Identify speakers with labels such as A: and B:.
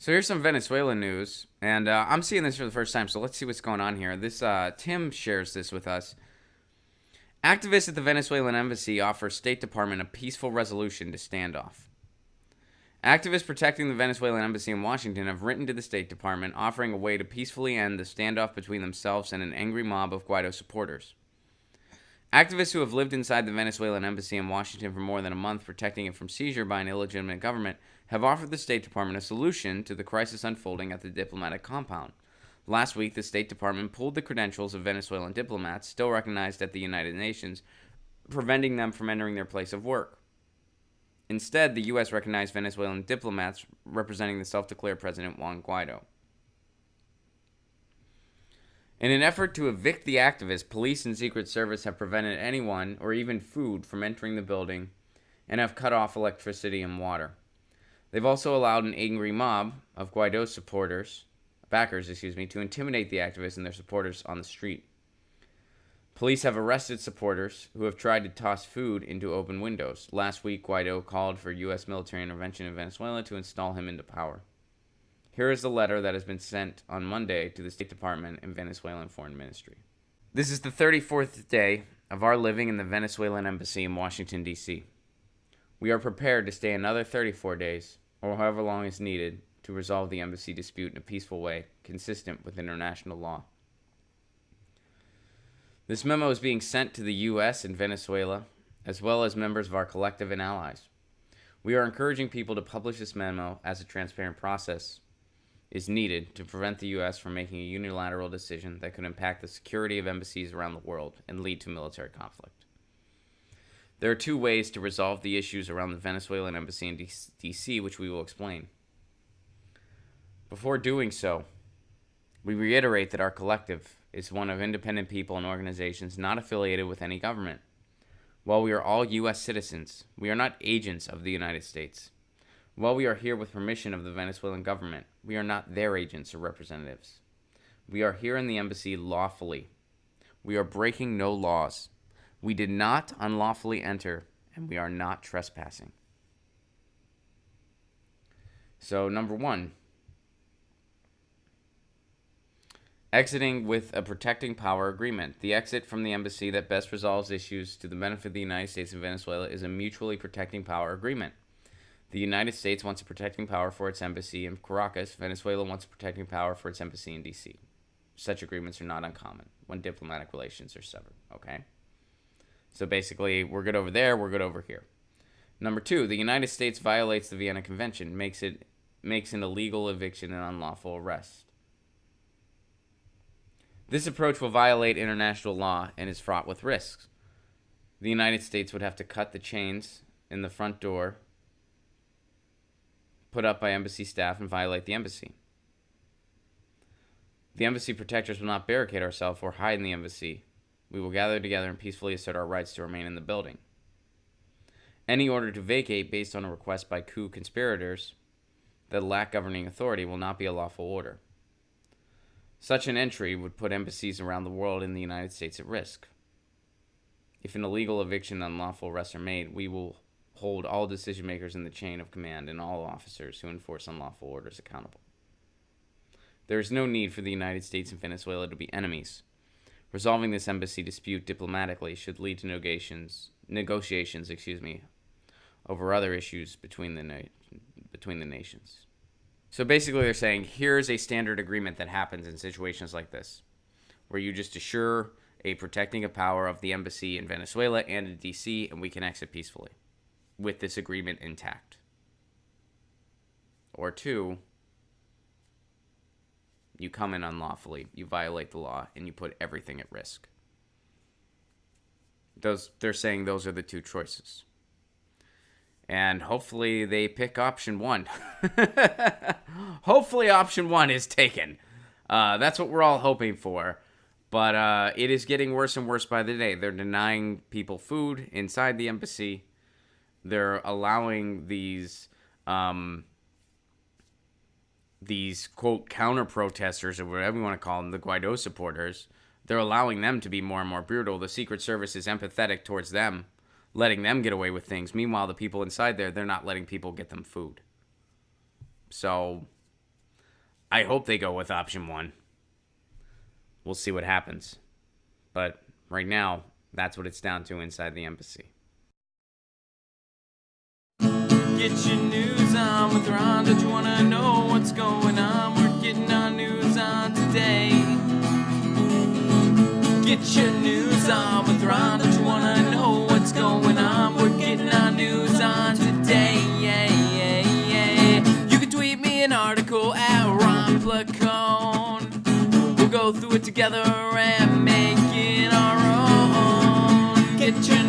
A: So here's some Venezuelan news, and I'm seeing this for the first time, so let's see what's going on here. This Tim shares this with us. Activists at the Venezuelan embassy offer State Department a peaceful resolution to standoff. Activists protecting the Venezuelan embassy in Washington have written to the State Department offering a way to peacefully end the standoff between themselves and an angry mob of Guaido supporters. Activists who have lived inside the Venezuelan embassy in Washington for more than a month, protecting it from seizure by an illegitimate government, have offered the State Department a solution to the crisis unfolding at the diplomatic compound. Last week, the State Department pulled the credentials of Venezuelan diplomats, still recognized at the United Nations, preventing them from entering their place of work. Instead, the U.S. recognized Venezuelan diplomats representing the self-declared President Juan Guaido. In an effort to evict the activists, police and Secret Service have prevented anyone or even food from entering the building and have cut off electricity and water. They've also allowed an angry mob of Guaido backers, to intimidate the activists and their supporters on the street. Police have arrested supporters who have tried to toss food into open windows. Last week, Guaido called for U.S. military intervention in Venezuela to install him into power. Here is the letter that has been sent on Monday to the State Department and Venezuelan Foreign Ministry. This is the 34th day of our living in the Venezuelan embassy in Washington, D.C. We are prepared to stay another 34 days, or however long is needed, to resolve the embassy dispute in a peaceful way, consistent with international law. This memo is being sent to the U.S. and Venezuela, as well as members of our collective and allies. We are encouraging people to publish this memo as a transparent process is needed to prevent the U.S. from making a unilateral decision that could impact the security of embassies around the world and lead to military conflict. There are two ways to resolve the issues around the Venezuelan embassy in D.C., which we will explain. Before doing so, we reiterate that our collective is one of independent people and organizations not affiliated with any government. While we are all U.S. citizens, we are not agents of the United States. While we are here with permission of the Venezuelan government, we are not their agents or representatives. We are here in the embassy lawfully. We are breaking no laws. We did not unlawfully enter, and we are not trespassing. So, number one, exiting with a protecting power agreement. The exit from the embassy that best resolves issues to the benefit of the United States and Venezuela is a mutually protecting power agreement. The United States wants a protecting power for its embassy in Caracas. Venezuela wants a protecting power for its embassy in D.C. Such agreements are not uncommon when diplomatic relations are severed, okay? So basically, we're good over there, we're good over here. Number two, the United States violates the Vienna Convention, makes an illegal eviction and unlawful arrest. This approach will violate international law and is fraught with risks. The United States would have to cut the chains in the front door put up by embassy staff and violate the embassy. The embassy protectors will not barricade ourselves or hide in the embassy. We will gather together and peacefully assert our rights to remain in the building. Any order to vacate based on a request by coup conspirators that lack governing authority will not be a lawful order. Such an entry would put embassies around the world and the United States at risk. If an illegal eviction and unlawful arrests are made, we will hold all decision makers in the chain of command and all officers who enforce unlawful orders accountable. There is no need for the United States and Venezuela to be enemies. Resolving this embassy dispute diplomatically should lead to negotiations, over other issues between the nations. So basically they're saying, here's a standard agreement that happens in situations like this, where you just assure a protecting of power of the embassy in Venezuela and in D.C., and we can exit peacefully with this agreement intact. Or two, you come in unlawfully, you violate the law, and you put everything at risk. They're saying those are the two choices. And hopefully they pick option one. Hopefully option one is taken. That's what we're all hoping for. But it is getting worse and worse by the day. They're denying people food inside the embassy. They're allowing these quote counter protesters, or whatever you want to call them, the Guaido supporters. They're allowing them to be more and more brutal. The Secret Service is empathetic towards them, letting them get away with things. Meanwhile, the people inside there, they're not letting people get them food. So I hope they go with option 1. We'll see what happens. But right now, that's what it's down to inside the embassy.
B: Get your news on with Ron. Don't you wanna know what's going on? We're getting our news on today. Get your news on with Ron. Don't you wanna know what's going on? We're getting our news on today. You can tweet me an article at Ron Placone. We'll go through it together and make it our own. Get your